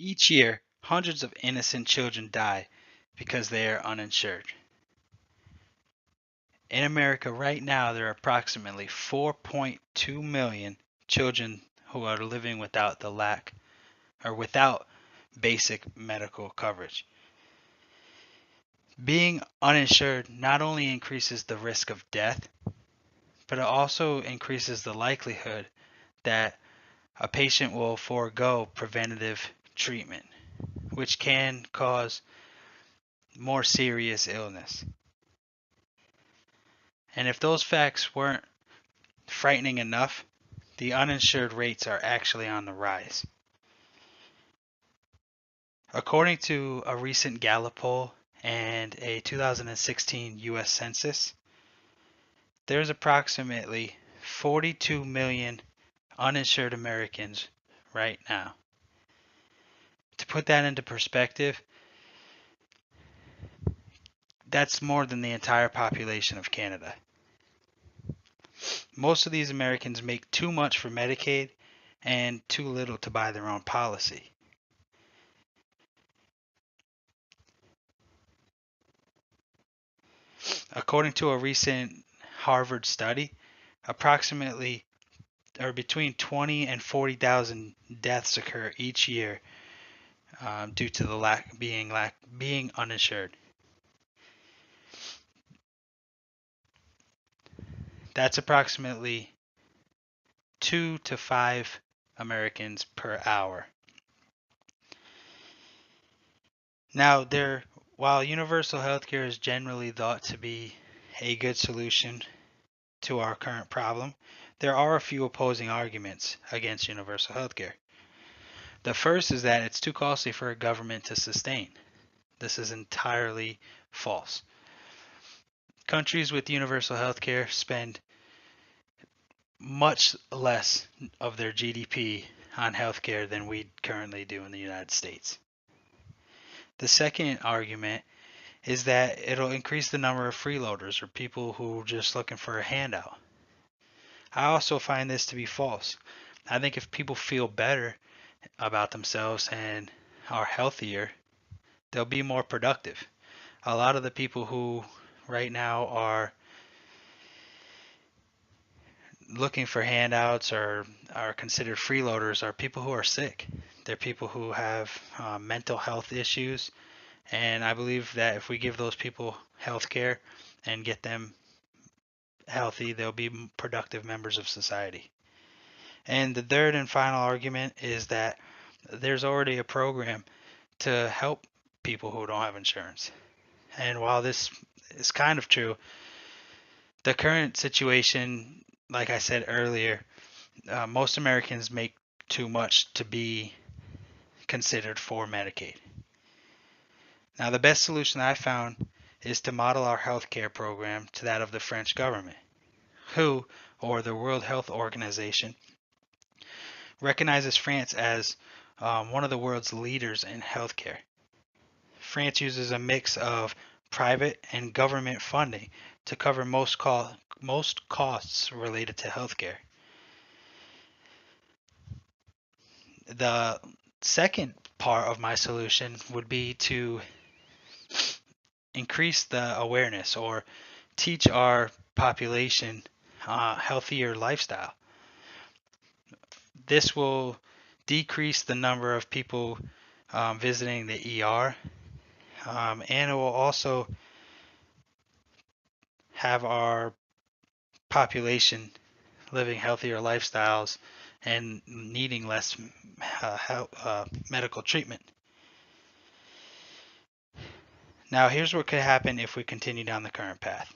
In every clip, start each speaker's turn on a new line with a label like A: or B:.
A: Each year, hundreds of innocent children die because they are uninsured. In America right now, there are approximately 4.2 million children who are living without the lack or without basic medical coverage. Being uninsured not only increases the risk of death, but it also increases the likelihood that a patient will forego preventative treatment, which can cause more serious illness. And if those facts weren't frightening enough, the uninsured rates are actually on the rise. According to a recent Gallup poll and a 2016 US Census, there's approximately 42 million uninsured Americans right now. To put that into perspective, that's more than the entire population of Canada. Most of these Americans make too much for Medicaid and too little to buy their own policy. According to a recent Harvard study, approximately or between 20 and 40,000 deaths occur each year due to the being uninsured. That's approximately 2 to 5 Americans per hour. Now, while universal healthcare is generally thought to be a good solution to our current problem, there are a few opposing arguments against universal healthcare. The first is that it's too costly for a government to sustain. This is entirely false. Countries with universal healthcare spend much less of their GDP on healthcare than we currently do in the United States. The second argument is that it'll increase the number of freeloaders or people who are just looking for a handout. I also find this to be false. I think if people feel better about themselves and are healthier, they'll be more productive. A lot of the people who right now are looking for handouts or are considered freeloaders are people who are sick. They're people who have mental health issues, and I believe that if we give those people health care and get them healthy, they'll be productive members of society. And the third and final argument is that there's already a program to help people who don't have insurance. And while this is kind of true, the current situation, like I said earlier, most Americans make too much to be considered for Medicaid. Now, the best solution I found is to model our healthcare program to that of the French government, who, or the World Health Organization, recognizes France as one of the world's leaders in healthcare. France uses a mix of private and government funding to cover most costs related to healthcare. The second part of my solution would be to increase the awareness or teach our population healthier lifestyle. This will decrease the number of people visiting the ER, and it will also have our population living healthier lifestyles and needing less medical treatment. Now, here's what could happen if we continue down the current path.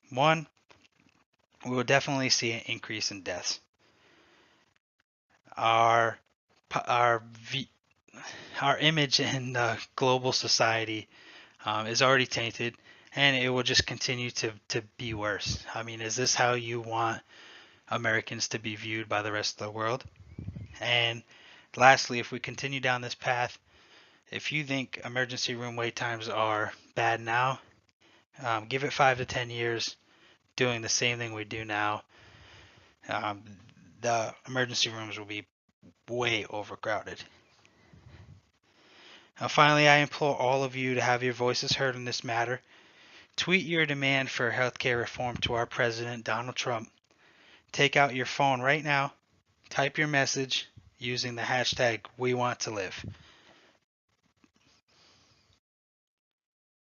A: One, we will definitely see an increase in deaths. Our image in the global society is already tainted, and it will just continue to be worse. I mean, is this how you want Americans to be viewed by the rest of the world? And lastly, if we continue down this path, if you think emergency room wait times are bad now, give it 5 to 10 years doing the same thing we do now. The emergency rooms will be way overcrowded. Now, finally, I implore all of you to have your voices heard on this matter. Tweet your demand for healthcare reform to our President, Donald Trump. Take out your phone right now, type your message using the hashtag WeWantToLive.